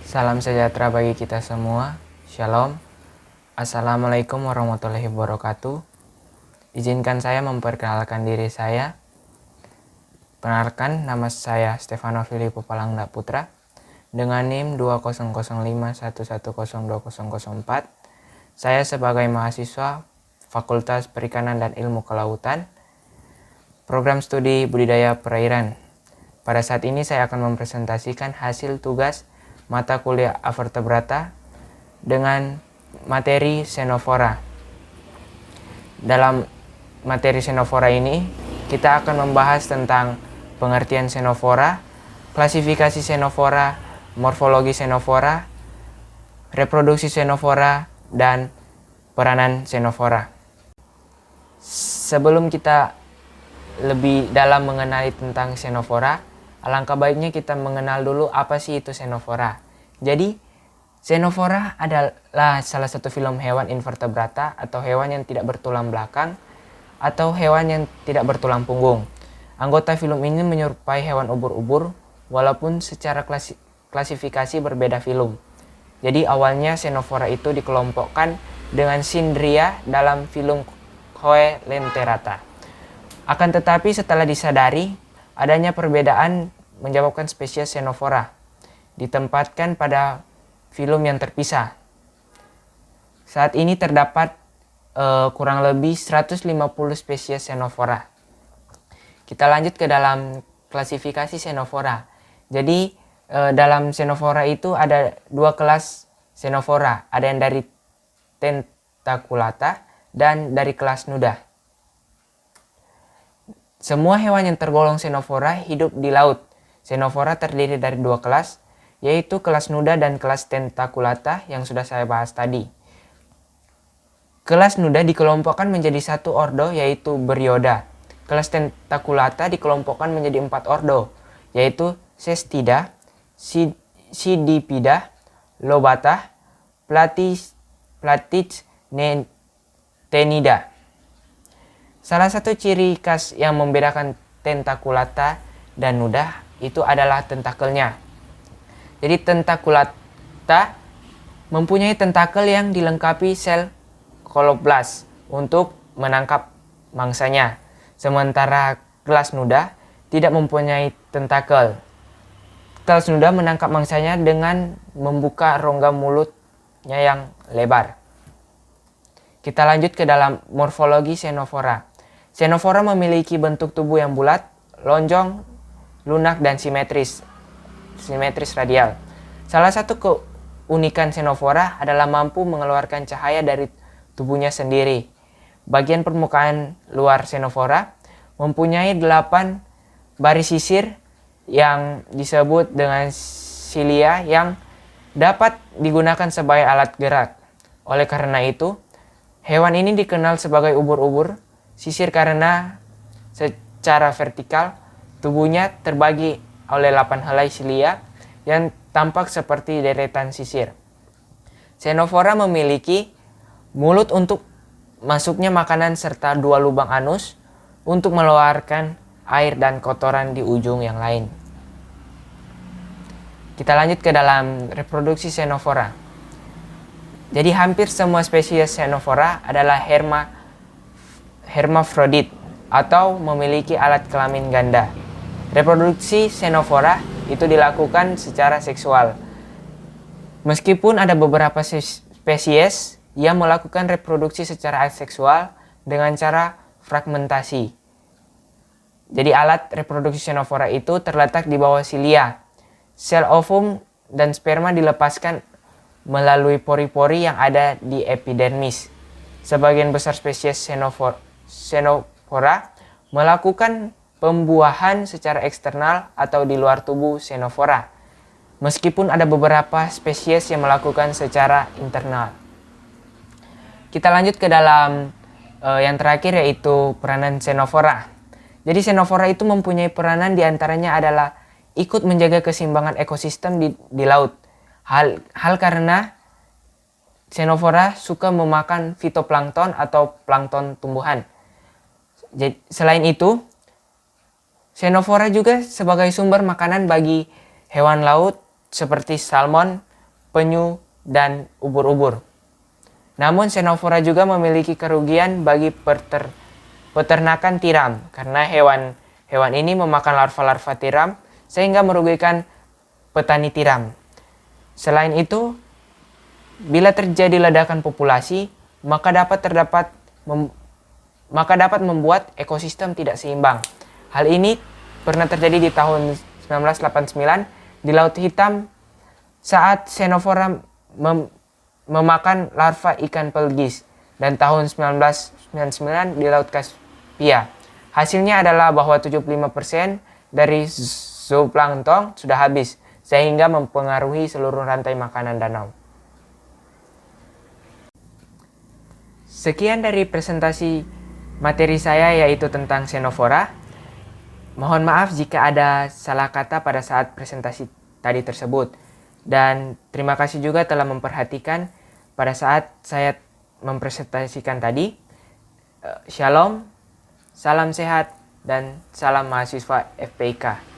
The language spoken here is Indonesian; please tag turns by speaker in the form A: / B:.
A: Salam sejahtera bagi kita semua. Shalom. Assalamualaikum warahmatullahi wabarakatuh. Izinkan saya memperkenalkan diri saya. Perkenalkan, nama saya Stefano Filippo Palangda Putra dengan NIM 200511020004. Saya sebagai mahasiswa Fakultas Perikanan dan Ilmu Kelautan, Program Studi Budidaya Perairan. Pada saat ini saya akan mempresentasikan hasil tugas mata kuliah Avertebrata dengan materi Xenophora. Dalam materi Xenophora ini, kita akan membahas tentang pengertian Xenophora, klasifikasi Xenophora, morfologi Xenophora, reproduksi Xenophora, dan peranan Xenophora. Sebelum kita lebih dalam mengenali tentang Xenophora, alangkah baiknya kita mengenal dulu apa sih itu Xenophora. Jadi, Xenophora adalah salah satu filum hewan invertebrata atau hewan yang tidak bertulang belakang atau hewan yang tidak bertulang punggung. Anggota filum ini menyerupai hewan ubur-ubur walaupun secara klasifikasi berbeda filum. Jadi awalnya Xenophora itu dikelompokkan dengan Cyndaria dalam filum Coelenterata. Akan tetapi setelah disadari adanya perbedaan menyebabkan spesies Xenophora ditempatkan pada filum yang terpisah. Saat ini terdapat kurang lebih 150 spesies Xenophora. Kita lanjut ke dalam klasifikasi Xenophora. Jadi dalam Xenophora itu ada dua kelas Xenophora. Ada yang dari Tentaculata dan dari kelas Nuda. Semua hewan yang tergolong Xenophora hidup di laut. Xenophora terdiri dari dua kelas, yaitu kelas Nuda dan kelas Tentaculata yang sudah saya bahas tadi. Kelas Nuda dikelompokkan menjadi satu ordo, yaitu Bryoda. Kelas Tentaculata dikelompokkan menjadi empat ordo, yaitu Cestida, Sidipida, Lobata, Platyctenida. Salah satu ciri khas yang membedakan Tentaculata dan Nuda itu adalah tentakelnya. Jadi Tentaculata mempunyai tentakel yang dilengkapi sel koloblast untuk menangkap mangsanya. Sementara kelas Nuda tidak mempunyai tentakel. Kelas Nuda menangkap mangsanya dengan membuka rongga mulutnya yang lebar. Kita lanjut ke dalam morfologi Xenophora. Xenophora memiliki bentuk tubuh yang bulat, lonjong, lunak, dan simetris radial. Salah satu keunikan Xenophora adalah mampu mengeluarkan cahaya dari tubuhnya sendiri. Bagian permukaan luar Xenophora mempunyai 8 baris sisir yang disebut dengan cilia yang dapat digunakan sebagai alat gerak. Oleh karena itu, hewan ini dikenal sebagai ubur-ubur sisir karena secara vertikal tubuhnya terbagi oleh 8 helai cilia yang tampak seperti deretan sisir. Xenophora memiliki mulut untuk masuknya makanan serta 2 lubang anus untuk mengeluarkan air dan kotoran di ujung yang lain. Kita lanjut ke dalam reproduksi Xenophora. Jadi hampir semua spesies Xenophora adalah hermafrodit atau memiliki alat kelamin ganda. Reproduksi Xenophora itu dilakukan secara seksual. Meskipun ada beberapa spesies yang melakukan reproduksi secara aseksual dengan cara fragmentasi. Jadi alat reproduksi Xenophora itu terletak di bawah silia. Sel ovum dan sperma dilepaskan melalui pori-pori yang ada di epidermis. Sebagian besar spesies Xenophora melakukan pembuahan secara eksternal atau di luar tubuh Xenophora, meskipun ada beberapa spesies yang melakukan secara internal. Kita lanjut ke dalam yang terakhir, yaitu peranan Xenophora. Jadi Xenophora itu mempunyai peranan, diantaranya adalah ikut menjaga keseimbangan ekosistem di laut. Hal karena Xenophora suka memakan fitoplankton atau plankton tumbuhan. Jadi, selain itu, Xenophora juga sebagai sumber makanan bagi hewan laut seperti salmon, penyu, dan ubur-ubur. Namun Xenophora juga memiliki kerugian bagi peternakan tiram karena hewan ini memakan larva-larva tiram sehingga merugikan petani tiram. Selain itu, bila terjadi ledakan populasi, maka dapat membuat ekosistem tidak seimbang. Hal ini pernah terjadi di tahun 1989 di Laut Hitam saat Xenophora memakan larva ikan pelgis, dan tahun 1999 di Laut Kaspia. Hasilnya adalah bahwa 75% dari zooplankton sudah habis, sehingga mempengaruhi seluruh rantai makanan danau. Sekian dari presentasi materi saya, yaitu tentang Xenophora. Mohon maaf jika ada salah kata pada saat presentasi tadi tersebut. Dan terima kasih juga telah memperhatikan pada saat saya mempresentasikan tadi. Shalom, salam sehat, dan salam mahasiswa FPIK.